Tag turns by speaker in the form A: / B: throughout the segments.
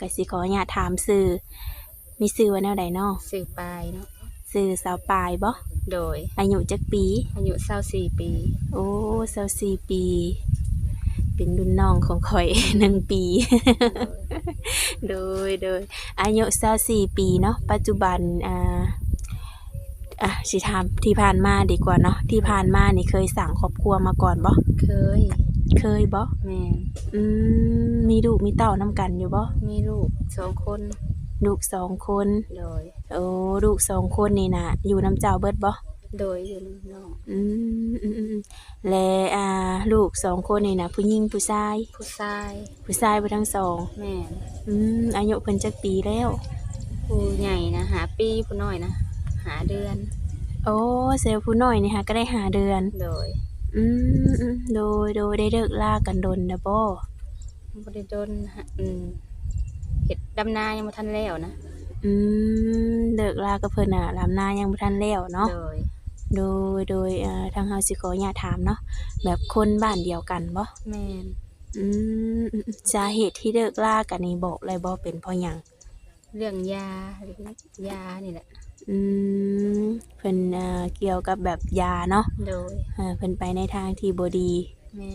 A: ก็สิขออนุญาตถามชื่อมีชื่อว่าแนวใดเนาะ
B: สื่อปลายเนาะ
A: ชื่อสาวปลายบ่
B: โดย
A: อายุจักปี
B: อายุ24ปี
A: โอ้24ปีเป็นรุ่นน้องของข่อย 1 ปี โดยอายุ24ปีเนาะปัจจุบันสิถามที่ผ่านมาดีกว่าเนาะที่ผ่านมานี่เคยสร้างครอบครัวมาก่อนบ่เคยบ่
B: แม่
A: มีลูกมีเต้านำกันอยู่บ่
B: มีลูก2คน
A: ลูก2คน
B: โดย
A: โอ้ลูก2คนนี่น่ะอยู่นำเจ้าเบิดบ่
B: โดยอยู่นำน้อง
A: และลูก2คนนี่น่ะผู้หญิงผู้ชาย
B: ผู้ชาย
A: เบิดทั้งสอง
B: แม่
A: อายุเพิ่นจักปีแล้ว
B: ผู้ใหญ่นะ5ปีผู้น้อยนะ5เดือน
A: โอ้เซลผู้น้อยนี่ค่ะก็ได้5เดือน
B: โดย
A: โดยได้เลิกลากันดนนะบ่
B: ได้ดนเฮ็ดดำนายังบ่ทันแล้วนะ
A: เลิกลากับเพิ่นน่ะดำนายังบ่ทันแล้วเนาะโดยทางเฮาสิขออนุญาตถามเนาะแบบคนบ้านเดียวกันบ่
B: แม่น
A: สาเหตุที่เลิกลากันนี่บอกเลยบ่เป็นเพราะหยัง
B: เรื่องยานี่แหละ
A: เพิ่นเกี่ยวกับแบบยาเนาะ
B: โดย
A: เพิ่นไปในทางที่บ่ดี
B: แม่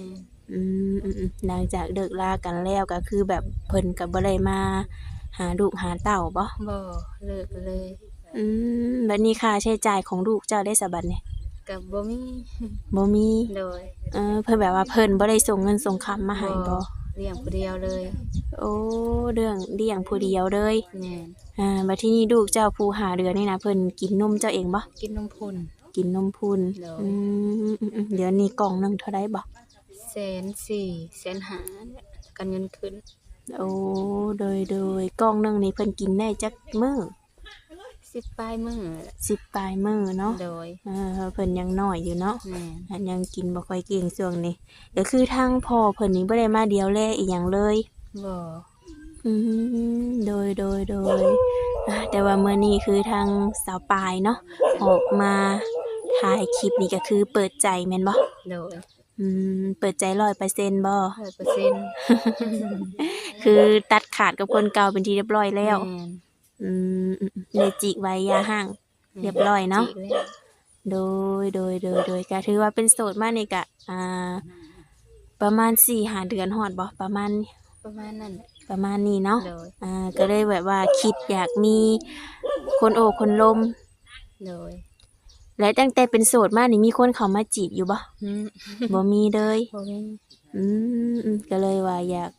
A: หลังจากเลิกลากันแล้วก็คือแบบเพิ่นก็บ่ได้มาหาลูกหาเต้าบ่
B: เลิกเลย
A: บัดนี้ค่าใช้จ่ายของลูกเจ้าได้ซะบัดนี้
B: ก็บ่
A: มี
B: โดย
A: เพิ่นแบบว่าเพิ่นบ่ได้ส่งเงินส่งคำมาให้บ่
B: เลี้ยงผู้เดียวเลย
A: โอ้เรื่องเลี้ยงผู้เดียวเลย
B: แม่
A: นบัดทีนี้ลูกเจ้าผู้หาเดือนนี่นะเพิ่นกินนมเจ้าเองบ่
B: กินนมพุ่น
A: เดี๋ยวนี้กล่องนึงเท่าใดบ่
B: 140,000 150,000กันเงินขึ้น
A: โอ้โดยกล่องนึงนี่เพิ่นกินได้จักมื้อ
B: 10 ปลายมื้
A: อเนาะ
B: โดย
A: เพิ่นยังน้อยอยู่เนาะยังกินบ่ค่อยเก่งช่วงนี้ก็คือทางพ่อเพิ่นนี่บ่ได้มาเดียวแลอีหยังเลย
B: บ่
A: โดยแต่ว่ามื้อนี้คือทางสาวปายเนาะออกมาถ่ายคลิปนี่ก็คือเปิดใจแม่นบ่
B: โดย
A: เปิดใจ 100% บ่
B: 100%
A: คือตัดขาดกับคนเก่าเป็นที่เรียบร้อยแล้วเลยจิกไว้ยาห่างเรียบร้อยเนาะโดยก็ถือว่าเป็นโสดมานี่ก็ประมาณ 4-5 เดือนฮอดบ่ประมาณ
B: นั้น
A: ประมาณนี้เนาะก็เลยแบบว่าคิดอยากมีคนโอบคนลม
B: โดย
A: และตั้งแต่เป็นโสดมานี่มีคนเข้ามาจีบอยู่บ่บ่มีเลย
B: บ่มี
A: ก็เลยว่าอยาก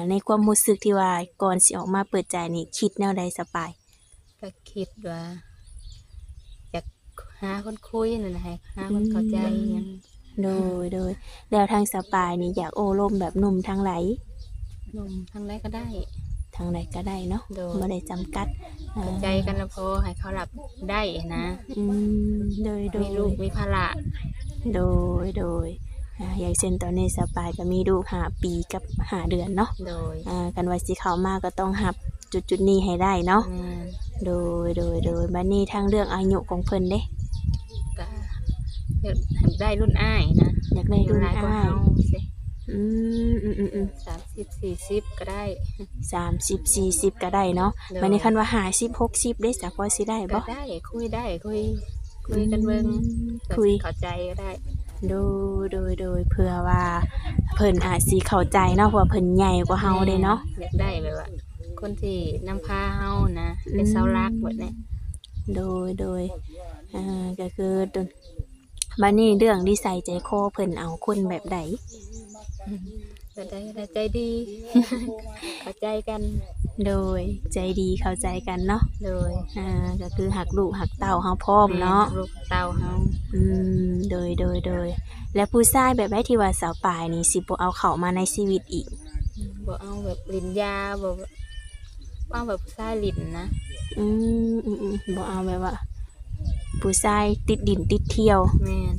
A: ในความรู้สึกที่ว่าก่อนสิออกมาเปิดใจนี่คิดแนวใดสปาย
B: ก็คิดว่าอยากหาคนคุยนั่นแหละหาคนเข้าใจหยัง
A: โดยแล้วทางสปายนี่อยากโอ้ลมแบบหนุ่มทางไหน
B: ทางไหนก็ได้
A: เนาะบ่ได้จำกัด
B: เข้าใจกันแล้วพอให้เขารับได้นะ
A: โดย
B: มีลูกมีภาระ
A: โดยอย่างเช่นตอนนี้สปายก็มีลูก5 ปีกับ5 เดือนเนาะกันว่าสิเข้ามาก็ต้องรับจุดนี้ให้ได้เนาะโดยบัดนี้ทางเรื่องอายุของเพิ่นเด้
B: ก็อยากได้รุ่นอ้ายนะ
A: อยากได้รุ่นอ้าย
B: 30-40ก็ได้
A: 30-40ก็ได้เนาะบัดนี้คันว่า50-60ได้สักพอสิได้บ่
B: ได้คุยกันเบิ่งเข้าใจก็ได้
A: โดยเพื่อว่าเพิ่นอาจสิเข้าใจเนาะเพราะว่าเพิ่นใหญ่กว่าเฮาเด้เนาะ
B: อยากได้แบบว่าคนที่นำพาเฮานะเป็นเสาหลักแบบนี้
A: โดยก็คือบัดนี้เรื่องนิสัยใจคอเพิ่นเอาคนแบบใด
B: ใจดีเข้าใจกัน
A: โดยใจดีเข้าใจกันเนาะ
B: โดย
A: ก็คือหักลูกหักเต้าเฮาพร้อมเนาะ
B: ลูกเต้าเฮา
A: โดยแล้วผู้ชายแบบใดที่ว่าสาวปายนี่สิบ่เอาเข้ามาในชีวิตอีก
B: บ่เอาแบบลิ้นยาบ่เอาแบบผู้ชายลิ้นนะ
A: บ่เอาแบบว่าผู้ชายติดดินติดเที่ยว
B: แม่น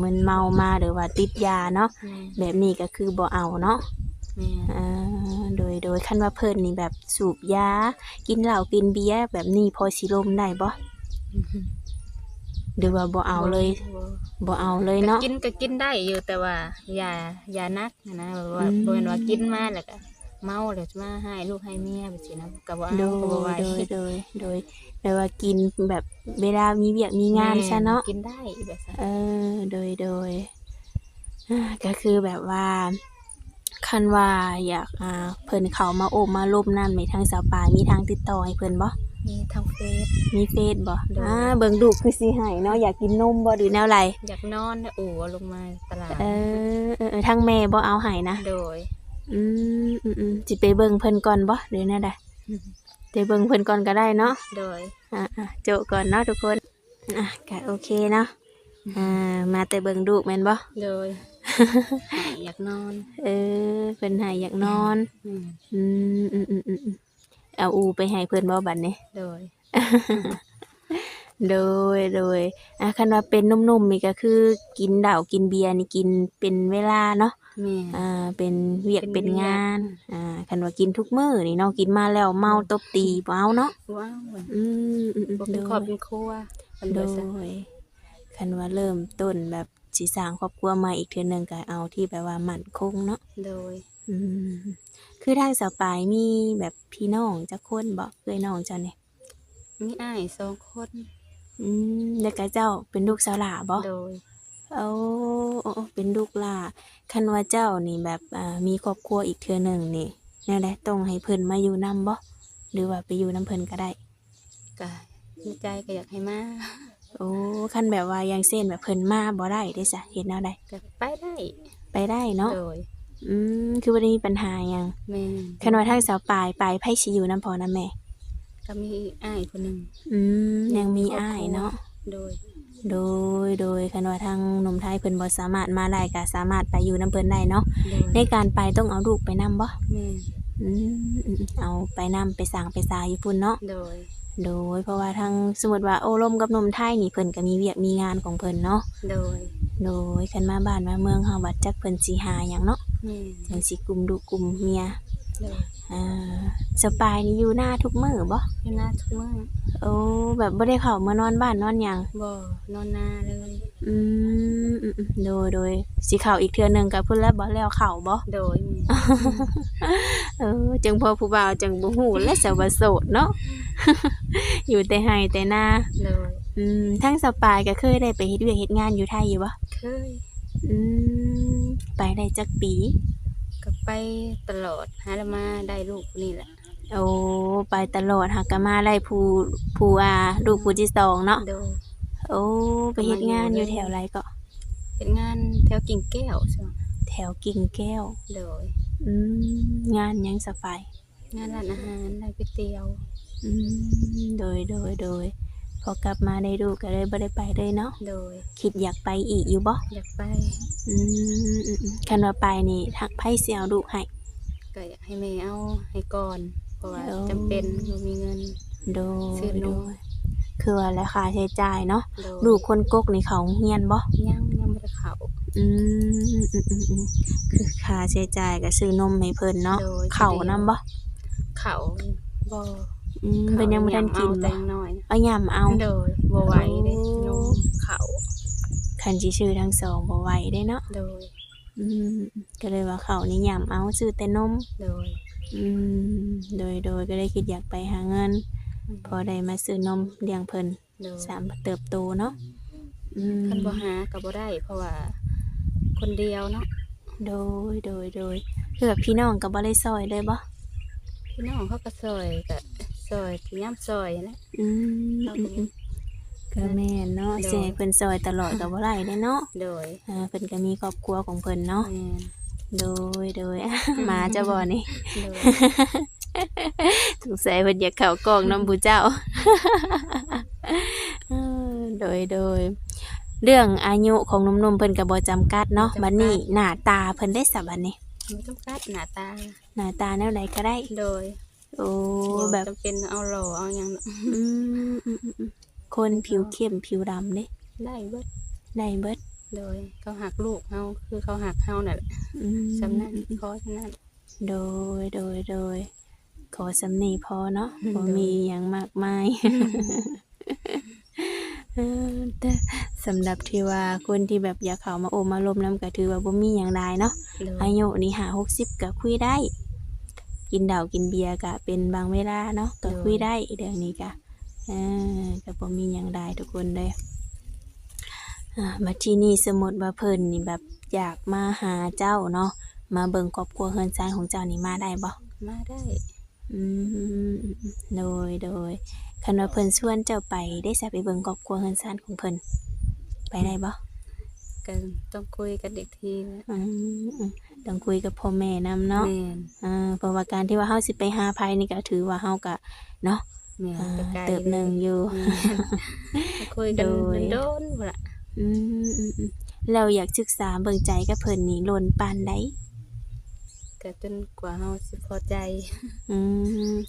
A: มึนเมามาหรือว่าติดยาเนาะแบบนี้ก็คือบ่เอาเนาะโดยคันว่าเพิ่นนี่แบบสูบยากินเหล้ากินเบียร์แบบนี้พอสิลมได้บ่หรือว่าบ่เอาเลยเนาะ
B: กินก็กินได้อยู่แต่ว่าอย่านักนะว่าบ่แม่นว่ากินมาแล้วก็ เมาแล้วจะมาให้ลูกให้เมียแบบสินะก็บ่เอา
A: โด
B: ก็บ่ไหวย
A: แปลว่ากินแบบเวลามีเวียกมีงานซะเนาะ
B: กินได้แบบนั้น
A: โดยก็คือแบบว่าคันว่าอยากเพิ่นเข้ามาโอบมาร่วมนำในทางสาวปลายมีทางติดต่อให้เพิ่นบ่
B: มีทางเฟซ
A: มีเฟซบ่
B: โดย
A: เบิ่งดูคือสิให้เนาะอยากกินนมบ่หรือแนวไร
B: อยากนอนแล้วโอ้ลงมาตลาด
A: ทางแม่บ่เอาให้นะ
B: โดย
A: สิไปเบิ่งเพิ่นก่อนบ่หรือแนวใดไปเบิ่งเพิ่นก่อนก็ได้เนาะ
B: โดย
A: โจก่อนเนาะทุกคนก็โอเคเนาะมาแต่เบิ่งดูแม่นบ่
B: โดย อยากนอน
A: เพิ่นให้อยากนอน
B: อืม
A: เอาอูไปให้เพิ่นบ่บัดนี้
B: โดย
A: โดยคันว่าเป็นหนุ่มๆนี่ก็คือกินเหล้ากินเบียร์นี่กินเป็นเวลาเนาะ
B: แม่
A: เป็นเวียก
B: เป็
A: เป็น
B: นเวียก
A: งานคันว่ากินทุกมื้อนี่เนาะกินมาแล้วเมาตบตีบ่เอาเนาะ
B: ว้าว บ่
A: โด
B: เป็นครอบเป็นครัวมัน
A: โด
B: เบิดซะ
A: ยคันว่าเริ่มต้นแบบสิสร้างครอบครัวใหม่อีกเทื่อหนึงก็เอาที่แบบว่ามั่นคงเนาะ
B: โดย
A: อืมคือทางสาวปายมีแบบพี่น้องจักคนบ่เอ้ยน้องเจ้านี่
B: มีอ้าย2คน
A: แล้วก็เจ้าเป็นลูกสาวหล่าบ่
B: โดย
A: โอ้เป็นลูกหล่าคันว่าเจ้านี่แบบมีครอบครัวอีกเทื่อหนึงนี่แนวใดต้องให้เพิ่นมาอยู่นํบ่หรือว่าไปอยู่นํเพิ่นก็ได้
B: ก็ในใจก็อยากให้มา
A: โอ้คันแบบว่าอย่างเช่นแบบเพิ่นมาบ่ได้เด้ซะเฮ็ดแนวใด
B: ก็ไปได้
A: ไปได้เนาะ
B: โดย
A: คือบ่ได้มีปัญหาหยัง
B: แม่
A: คันว่าทางสาวปายไปไผสิอยู่นํพ่อนำแม่
B: ก็มีอ้ายคนหนึง
A: ยังมีอ้ายเนาะ
B: โดย
A: โดยคันว่าทางหนุ่มไทยเพิ่นบ่สามารถมาได้ก็สามารถไปอยู่นํเพิ่นได้เนาะ
B: โดย
A: ในการไปต้องเอาลูกไปนํบ่
B: แม่
A: เอาไปนํไปสร้างไปสาอยู่พุ่นเนาะ
B: โดย
A: โดยเพราะว่าทางสมมุติว่าโอ้ร่มกับหนุ่มไทยนี่เพิ่นก็มีเวียกมีงานของเพิ่นเนาะ
B: โดย
A: โดยคันมาบ้านมาเมืองเฮาบัดจักเพิ่นสิหาหยังเนาะ
B: แม่
A: จังสิกุมลูกกุมเมีย
B: โดย
A: สปายนี่อยู่หน้าทุกมื้อบ่
B: อยู่หน้าทุกมื้อ
A: โอ้แบบบ่ได้เข้ามานอนบ้านนอนหยัง
B: บ่นอนนาเลย
A: โดยสิเข้าอีกเทื่อหนึงก็เพิ่นแล้วบ่แล้วเข้าบ่
B: โดยแม่
A: จังพอผู้บ่าวจังบ่ฮู้และสว่าโสดเนาะ อยู่แต่ไห้แต่นา
B: โดย
A: ทั้งสปายก็เคยได้ไปเฮ็ดเวียกเฮ็ดงานอยู่ไทยอยู่บ่
B: เคย
A: ไปได้จักปี
B: ก็ไปตลอดหาแล้วมาได้ลูกคนนี้แหละ
A: โอ้ไปตลอดหักก็มาได้ผู้ลูกผู้ที่สองเนาะ
B: โดย
A: โอ้ไปเฮ็ดงานอยู่แถวไรก็
B: เป็นงานแถวกิ่งแก้วใช่ไหม
A: แถวกิ่งแก้ว
B: โดย
A: งานหยังสปาย
B: งานร้านอาหารร้านก๋วยเตี๋ยว
A: โดยพอกลับมาได้ดูก็เลยบ่ได้ไปเลยเนาะ
B: โดย
A: คิดอยากไปอีกอยู่บ่
B: อยากไป
A: คันว่าไปนี่ทักไผสิเอาลูกให้
B: ก็อยากให้แม่เอาให้ก่อน เพราะว่า
A: โอ้
B: จำเป็นบ่มีเงิน
A: โด
B: ซื้อย นม
A: โดยคือว่าราคาใช้จ่ายเนาะ
B: โดย
A: ลูกคนกกนี่เขาเฮียนบ่
B: ยังบ่ได้เข้า
A: คือค่าใช้จ่ายก็ซื้อนมให้เพิ่นเนาะ
B: โดย
A: เข้านํบ่
B: เข้าบ่
A: เพิ่นยังบ่ทันกิน
B: แต่
A: บ่
B: ยังน้อย
A: เอาย่ำเอา
B: โดยบ่ไหวเด้
A: โอ้
B: นมเข้า
A: คันสิซื้อทั้งสองบ่ไหวได้เนาะ
B: โดย
A: ก็เลยว่าเขานี่ย่ำเอาซื้อแต่นม
B: โดย
A: โดยก็เลยคิดอยากไปหาเงิน พอได้มาซื้อนมเลี้ยงเพิ่น
B: โดย
A: สามเติบโตเนาะ
B: คันบ่หาก็บ่ได้ เพราะว่าคนเดียวเนาะ
A: โดยคือแบบพี่น้องก็บ่ได้ซอยเลยบ่
B: พี่น้องเขาก็ซอยพยายามซอยนะ เราก็
A: ก็แม่นเนาะ
B: โดย
A: สิให้เพิ่นซอยตลอดก็บ่ได้เด้เนาะ
B: โดย
A: เพิ่นก็มีครอบครัวของเพิ่นเนาะ
B: แม่น
A: โดย หมาจะบ่นี่
B: โดย
A: สงสัยเพิ่นอยากเข้ากล้องน้ำผู้เจ้า โดยเรื่องอายุของหนุ่มๆเพิ่นก็บ่จำกัดเนาะบัดนี้หน้าตาเพิ่นได้สับบัดนี้
B: บ่จำกัดหน้าตา
A: หน้าตาแนวใดก็ได้
B: โดย
A: โอ้
B: บ่
A: แบบ
B: จำเป็นเอาหล่อเอาหยัง
A: อืมคนผิวเข้มผิวดำเด้
B: ได้เบิด
A: ได้เบิด
B: โดยเขาหักลูกเฮาคือเขาหักเฮานั่นแหละ
A: อืม
B: สำนั้นขอสำนั้น
A: โดยขอสำนีพอเนาะบ่มีหยังมากมาย แต่สำหรับที่ว่าคนที่แบบอยากเข้ามาโอบมาลมน้ำก็ถือว่าบ่มีหยังหลายเนาะ
B: โดย
A: อายุนี่60ก็คุยได้ กินเหล้ากินเบียร์ก็เป็นบางเวลาเนาะก็คุยได้เรื่องนี้ก็ก็บ่มีหยังได้ทุกคนเด้มาที่นี่สมมุติว่าเพิ่นนี่แบบอยากมาหาเจ้าเนาะมาเบิ่งครอบครัวเฮือนซ่านของเจ้านี่มาได้บ่
B: มาได้
A: อืมโดยคันว่าเพิ่นชวนเจ้าไปได้ซะไปเบิ่งครอบครัวเฮือนซ่านของเพิ่นไปได้บ่
B: ก็ต้องคุยกันอีกทีนะ
A: อืมต้องคุยกับพ่อแม่นำเนาะ
B: แม่น
A: เพราะว่าการที่ว่าเฮาสิไปหาไผนี่ก็ถือว่าเฮาก็เนาะ
B: แม่นไปไกล
A: เติบหนึงอยู่
B: แม่นคุยกัน
A: โดย
B: โดนๆพุ่นล่ะ
A: อืมเราอยากศึกษาเบิ่งใจกับเพิ่นนี่ล้นปานใด
B: ก็จนกว่าเฮาสิพอใจ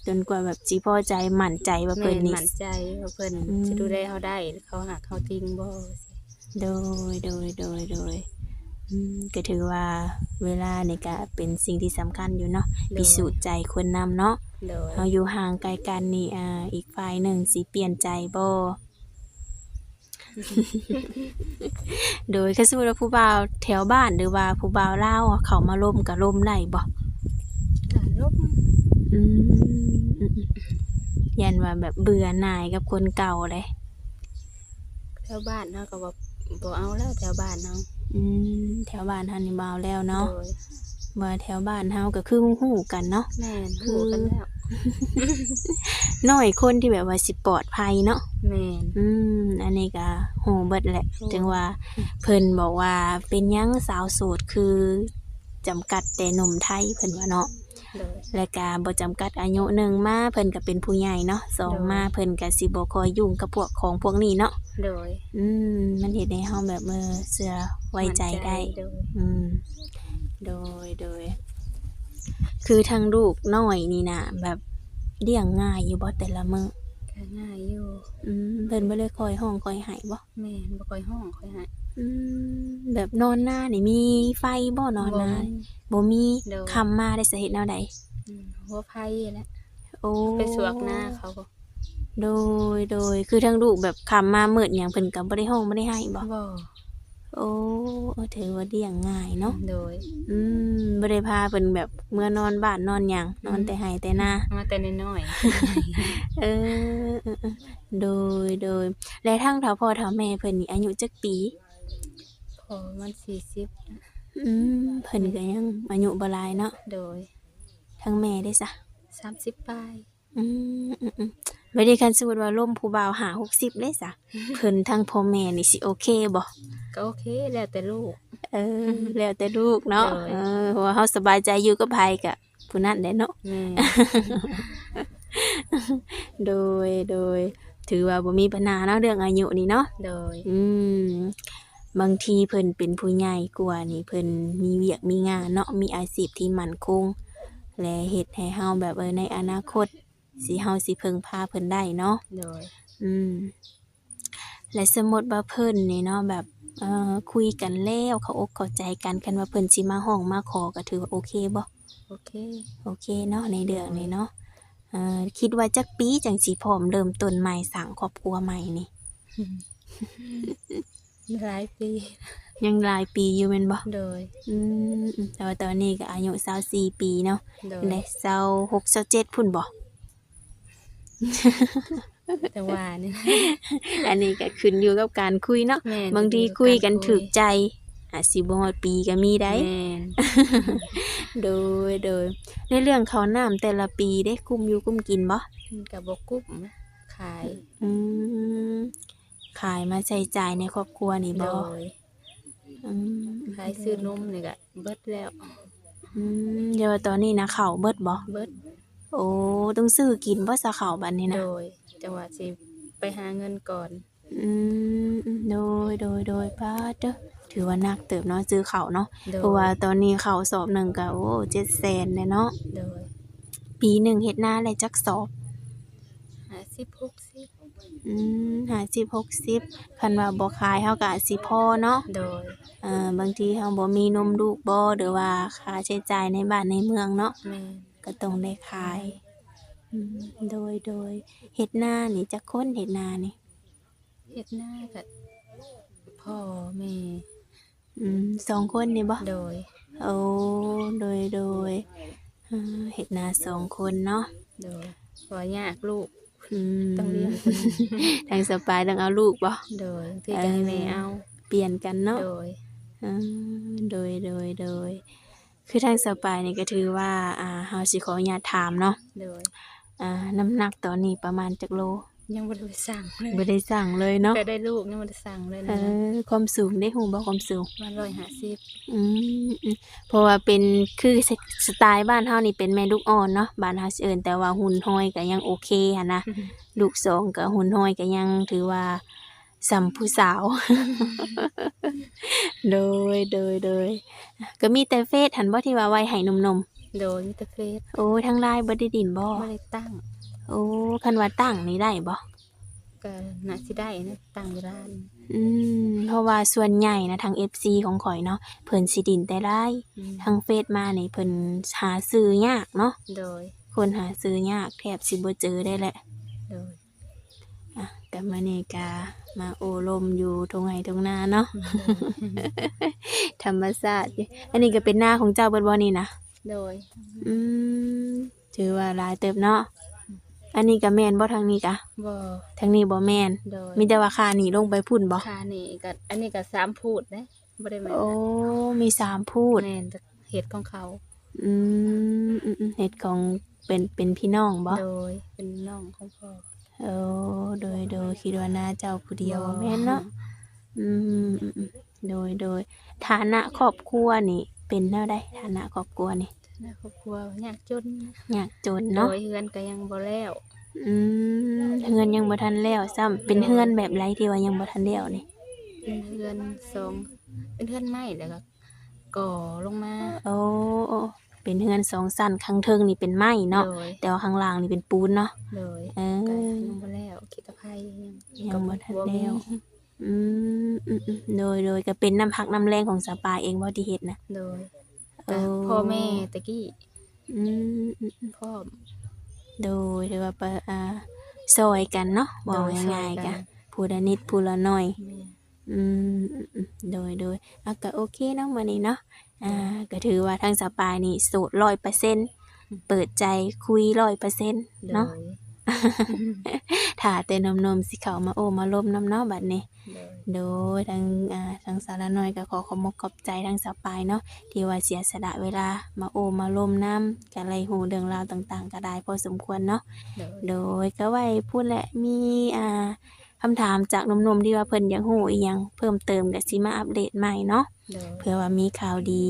A: จนกว่าแบบสิพอใจมั่นใจว่า
B: แม่
A: เพิ่น
B: น
A: นี่
B: มั่นใจว่าเพิ่น
A: อืม
B: สิดูแลเฮาได้เขาหักเฮาจริงบ่
A: โดยก็ถือว่าเวลานี่ก็เป็นสิ่งที่สำคัญอยู่เนาะพิสูจน์ใจคนนำเนาะ
B: โดย
A: เฮาอยู่ห่างไกลกันนี่อีกฝ่ายหนึ่งสิเปลี่ยนใจบ่ โดยคือสมมุติว่าผู้บ่าวแถวบ้านหรือว่าผู้บ่าวลาวเขามาร่วมก็ร่วมได้บ่
B: ก็ลบ
A: อืมยันว่าแบบเบื่อหน่ายกับคนเก่าเลย
B: แถวบ้านเฮาก็บ่เอาแล้วแถวบ้านเฮา
A: แถวบ้านเฮานี่บ่เอาแล้ว
B: โด
A: เนาะ
B: ย
A: ว่าแถวบ้านเฮาก็คือฮู้ๆกันเนาะ
B: แม่นฮู้กันแล้ว
A: น้อยคนที่แบบว่าสิปลอดภัยเนาะ
B: แม่น
A: อันนี้ก็โหเบิดแหละ
B: โอ้
A: ถึงว่าเพิ่นบอกว่าเป็นหยังสาวโสดคือจำกัดแต่หนุ่มไทยเพิ่นว่าเนาะ
B: โดย
A: และก็บ่จำกัดอายุหนึ่งมาเพิ่นก็เป็นผู้ใหญ่เนาะสอง
B: โดย
A: มาเพิ่นก็สิบ่ค่อยยุ่งกับพวกของพวกนี้เนาะ
B: โดย
A: มันเฮ็ดให้เฮาแบบเชื่อไว้ใจได้
B: โดย
A: อืมโดยคือทางลูกน้อยนี่น่ะแบบเลี้ยงง่ายอยู่บ่แต่ละมื้อ
B: ก็ง่ายอยู่
A: เพิ่นบ่ได้คอยห้องคอยให้บ่
B: แม่นบ่ค่อยห้องค่อยให้
A: แบบนอนนานี่มีไฟบ่นอนนาบ่มี
B: โดย
A: ค่ำมาได้สิเฮ็ดแนวใด
B: หัวไผแหละ
A: โอ้
B: ไปสวกหน้าเขาก็
A: โดยคือทางลูกแบบค่ำมามืดหยังเพิ่นก็บ่ได้ห้องบ่ได้ให้บ่
B: บ่
A: โอ้ถือว่าเลี้ยงง่ายเนาะ
B: โดย
A: บ่ได้พาเพิ่นแบบเมื่อนอนบ้านนอนหยังนอนแต่ไห้แต่นา
B: มาแต่น้อย
A: เออโดยและทั้งเฒ่าพ่อเฒ่าแม่เพิ่นนี่อายุจักปี
B: ๆพอมัน40นะ
A: เพิ่นก็ยังอายุบ่หลายเนาะ
B: โดย
A: ทั้งแม่ได้ซะ
B: 30ปลาย
A: อืมบัดนี้คันสมมุติว่าล่มผู้บ่าว5 60ได้ซะเพิ่นทั้งพ่อแม่นี่สิโอเคบ่
B: ก็โอเคแล้วแต่ลูก
A: แล้วแต่ลูกเนาะ
B: โดย
A: เพราะว่าเฮาสบายใจอยู่กับไผก็ผู้นั้นแหละเนาะ
B: แม่
A: โดยถือว่าบ่มีปัญหาเนาะเรื่องอายุนี่เนาะ
B: โดย
A: บางทีเพิ่นเป็นผู้ใหญ่กว่านี่เพิ่นมีเวียกมีงานเนาะมีอาชีพที่มั่นคง และเฮ็ดให้เฮาแบบในอนาคตเฮาสิพึ่งพาเพิ่นได้เนาะ
B: โดย
A: และสมมุติว่าเพิ่นนี่เนาะแบบคุยกันแล้วเข้าอกเข้าใจกันคันว่าเพิ่นสิมาห้องมาขอก็ถือว่าโอเคบ่
B: โอเค
A: โอเคเนาะในเรื่องนี้เนาะคิดว่าจักปีจังสิพร้อมเริ่มต้นใหม่สร้างครอบครัวใหม่นี่
B: หลายปี
A: ยังหลายปีอยู่แม่นบ่
B: โดย
A: แต่ว่าตอนนี้ก็อายุ24ปีเนาะ
B: โดย
A: และ26 27พุ่นบ่
B: แต่ว่านี่
A: อันนี้ก็ขึ้นอยู่กับการคุยเนาะ
B: แม่น
A: บางทีคุยกันถูกใจอาจสิบ่ฮอดปีก็มีได้
B: แม่น
A: โดยในเรื่องข้าวน้ำแต่ละปีได้กุมอยู่กุมกินบ่
B: มันก็บ่กุ้มนะขาย
A: อืมขายมาใช้จ่ายในครอบครัวนี่
B: โด
A: บ่
B: ย
A: อืม
B: ขายซื้อนมนี่ก็เบิดแล้ว
A: เดี๋ยวาตอนนี้นะข้าวเบิดบ่
B: เบิด
A: โอ้ต้องซื้อกินบ่ซะข้าวบัดนี้นะ
B: โดยจังหวะสิไปหาเงินก่อน
A: อืมโดยป้าดเด้อถือว่านักเติบเนาะซื้อข้าวเนาะ
B: โดย
A: เพราะว่าตอนนี้ข้าวสอบหนึ่งก็โอ้700,000เลยเนาะ
B: โดย
A: ปีหนึ่งเฮ็ดนาได้จักสอบ
B: 50
A: 50-60คันว่าบ่ขายเฮาก็อาจสิพอเนาะ
B: 60โดย
A: บางทีเฮาบ่มีนมลูกบ่หรือว่าค่าใช้จ่ายในบ้านในเมืองเนาะ
B: แม่น
A: ก็ต้องได้ขายโดยเฮ็ดนานี่จักคนเฮ็ดนานี่
B: เฮ็ดหน้าก็พ่อแม่
A: 2 คนนี่บ่
B: โดย
A: โอ้โดย เฮ็ดนาสองคนเนาะ
B: โดยบ่ยากลูก
A: อืม
B: ต้องเลี้ยงเพิ่น
A: ทางสปายต้องเอาลูกบ่
B: โดยบางที่ก็ให้แม่เอา
A: เปลี่ยนกันเนาะ
B: โดย
A: อ่าโดยคือทางสปายนี่ก็ถือว่าเฮาสิขออนุญาตถามเนาะ
B: โดย
A: น้ำหนักตอนนี้ประมาณจักโล
B: ยังบ่ได้ไปสั่งเลย
A: บ่ได้สั่งเลยเนาะ
B: แต่ได้ลูกยังบ่ได้สั่งเลย
A: เอ
B: นะ
A: ความสูงได้ฮู้บ่ความสูง
B: วัน150
A: อืมเพราะว่าเป็นคือสไตล์บ้านเฮานี่เป็นแม่ลูกอ่อนเนาะบ้านเฮาสิเอิ้นแต่ว่าหุ่นห้อยก็ยังโอเคหันนะลูกสองก็หุ่นห้อยก็ยังถือว่าส่ำผู้สาว โดยก็มีแต่เฟซหันบ่ที่ว่าไว้ให้หนุ่ม
B: โดยมีแต่เฟซ
A: ๆโอ้ทางไลน์บ่ได้ดินบ่
B: บ่ได้ตั้ง
A: โอ้คันว่าตั้งนี่ได้บ่
B: ก็น่าสิได้นะตั้งอยู่ร้าน
A: เพราะว่าส่วนใหญ่นะทาง FC ของข่อยเนาะเพิ่นสิดินแต่ไลน์
B: อืม
A: ทางเฟซมานี่เพิ่นหาซื้อยากเนาะ
B: โดย
A: คนหาซื้อยากแทบสิบ่เจอได้แหละ
B: โดย
A: กับมานี่กามาโอลมอยู่ตรงไหนตรงนาเนาะ ธรรมชาติอันนี้ก็เป็นหน้าของเจ้าเบิดบ่นี่นะ
B: โดย
A: อืมถือว่าหลายเติบเนาะอันนี้ก็แม่นบ่ทางนี้กะ
B: บ่
A: ทางนี้บ่แม่น
B: โดย
A: มีแต่ว่าค่านี่ลงไปพุ่นบ่
B: ค่านี่ก็อันนี้ก็3พูดนะบ่ได้แม่น
A: โอ้มี3พูด
B: แม่นแต่เฮ็ดของเขา
A: อืมเฮ็ดของเป็นพี่น้องบ่
B: โดยเป็นน้องของพ่อ
A: โอ้โดยคิดว่าน่าเจ้าผู้เดียวบ่แม่นเนาะ อืมโดยฐานะครอบครัวนี่เป็นแนวใดฐานะครอบครัวนี่
B: นะครอบครัวยากจนนะ
A: ยากจน
B: โด
A: เนาะ
B: ยเฮือนก็ยังบ่แล้ว
A: เฮือนยังบ่ทันแล้วซ้ำเป็นเฮือนแบบไรที่ว่ายังบ่ทันแล้วนี่
B: เป็นเฮือนสองเป็นเฮือนไม้แล้วก็ก่อลงมา
A: โอ้เป็นเฮือน2ชั้นข้างเทิงนี่เป็นไม้เนาะ
B: โดย
A: แต่ว่าข้างล่างนี่เป็นปูนเนาะ
B: โดย
A: เอ
B: ก็
A: อ
B: ยังบ่แล้วคิดตะไคร้ยัง
A: ยังบ่ทัน
B: มี
A: แล้ว อืมโดยก็เป็นน้ำพักน้ำแรงของสปาเองบ่ที่เฮ็ดนะ
B: โดย
A: โอ้
B: ก็พ่อแม่ตะกี้
A: อืม
B: พ่อ
A: โดยถือว่าซอยกันเนาะว่า
B: โดย
A: ง่าย
B: ซอย
A: ๆ
B: กั
A: ก็
B: น
A: ผู้ละนิดผู้ละหน่อย
B: แม่
A: อืมโดยก็โอเคเนาะมื้อนี้เนาะก็ถือว่าทางสปายนี่โสด 100% เปิดใจคุย 100% เนาะ ถ้าแต่หนมๆสิเข้ามาโอ้มาล้มน้ำเนาะบัดนี้
B: โดย
A: โดยทางสารน้อยก็ขอขอบใจทางสปายเนาะที่ว่าเสียสละเวลามาโอ้มาล้มน้ำก็เลยฮู้เรื่องราวต่างๆ ก็ได้พอสมควรเนาะ
B: โดย
A: โดยก็ไว้พูดแหละมีคำถามจากหนุ่มๆที่ว่าเพิ่นอยากฮู้อีหยังเพิ่มเติมก็สิมาอัปเดตใหม่เนาะ
B: โดย
A: เผื่อว่ามีข่าวดี